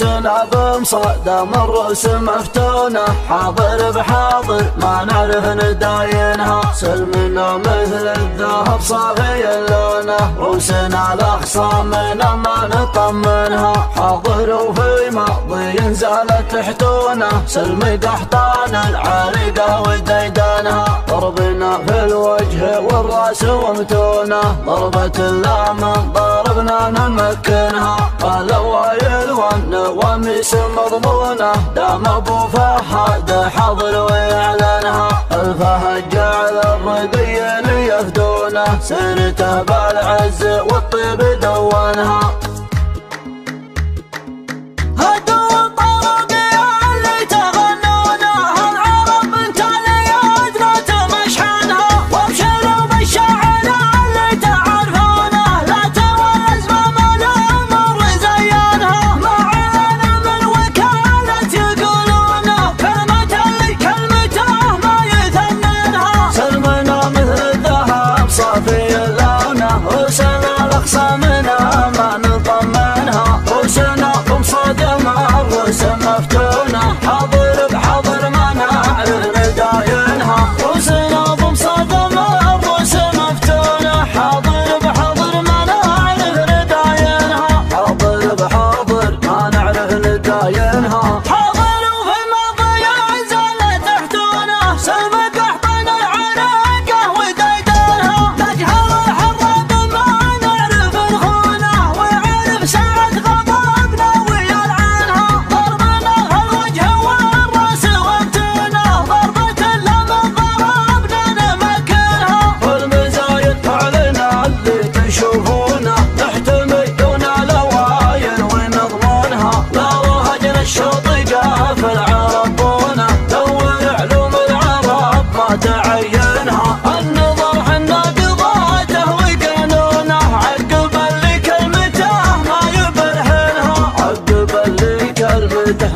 عروسنا بمصدم الرؤوس مفتونة، حاضر بحاضر ما نعرف نداينها، سلمنا مثل الذهب صافي اللونة، رؤوسنا لأخصامنا ما نطمنها، حاضر وفي ماضي زالت تحتونا، سلم قحطان العارقة والديدانها، ضربنا في الوجه والراس ومتونة، ضربة اللام ضربنا نمكنها، الأوائل والنواميس مضمونة، دام أبو فهد حاضر ويعلنها، الفهد جعل الرقيين يفدونه، سيرته بالعز والطيب دونها.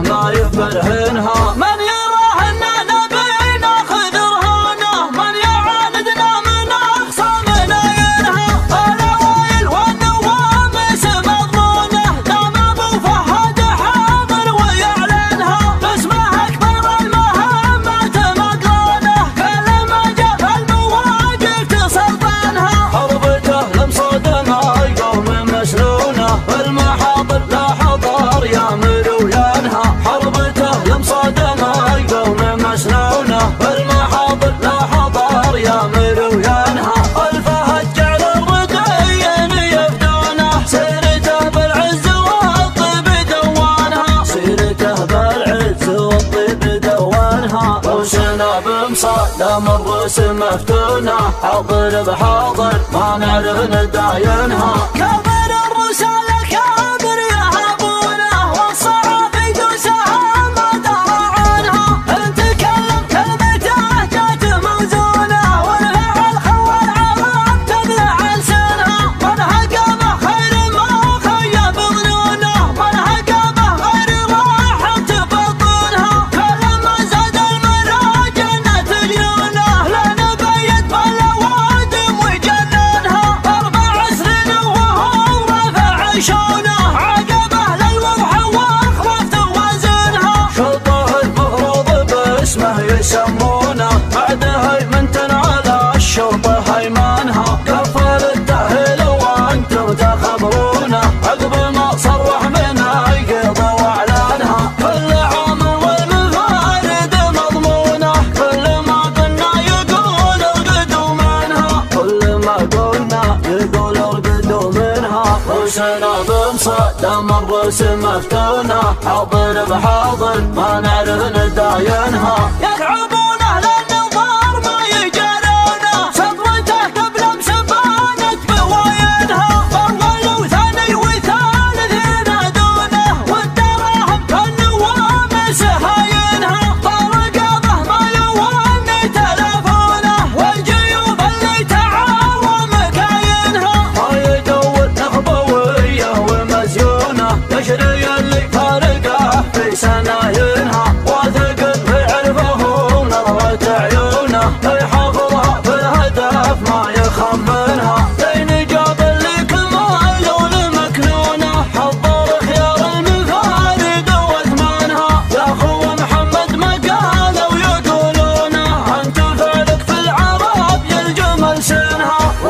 ما يفرهنها من يراه اننا نبي ناخذ رهانه، من يعاندنا من اخصامنا ينهى، الاوائل والنواميس مضمونه، دام ابو فهد حاضر ويعلنها، اسمه اكبر المهمات مقرونه، كل ما جاء المواقف تصرفنها، حربته لمصادمه يقوم مسنونه، المحاضر لا حضر يا مرويانها، حربته لمصادمه يقوم مسنونه، المحاضر لا حضر يا مرويانها، الفهد جعل الرقيين يفدونه، سيرته بالعز والطيب دوانها، سيرته بالعز والطيب دوانها، رؤوسنا بمصدم الرؤوس مفتونه، حاضر بحاضر ما نعرف نداينها، كبر الرؤوس الأكابر يهابونه، والصحافي دوسها ما درى عنها، إن تكلم كلمته جات موزونة، والفعل خوى العرب تبلع لسانها، من هقبه خير ما خيب ظنونه، من هقبه غير راح تبطنها، كلما زاد المراجل تجنونه، لأن بيت بالأوادم ويجننها، 4 سنين وهو رافع شونه، عقبه للوضح واخرف توازنها، شرطه المفروض باسمه يسمونه، بعده يمنتن على الشرطه هيمانها، كفر التأهيل وانتم تخبرونه، عقب ما صرح منها يقضى واعلانها، كل عام والمفارد مضمونه، كل ما قلنا يقول ارقدوا منها، كل ما قلنا يقول ارقدوا منها، رؤوسنا بمصدم الرؤوس مفتونه، حاضر بحاضر ما نعرف نداينها، يتعبونه للنظار ما يجرونه، سطرته قبل مسبانة بواينها، أول وثاني وثالث ينادونه، والدراهم كالنواميس هاينها، طرقابه ما يواني تلفونه، والجيوب اللي تعاوى مكاينها، ما يدور نخبويه ومزيونه، يشري اللي فارقه في سناينها، واثق في عرفه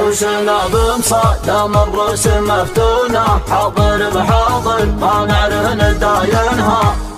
عروسنا بمصادم الرسم مفتونة، حاضر بحاضر ما نعرف نداينها.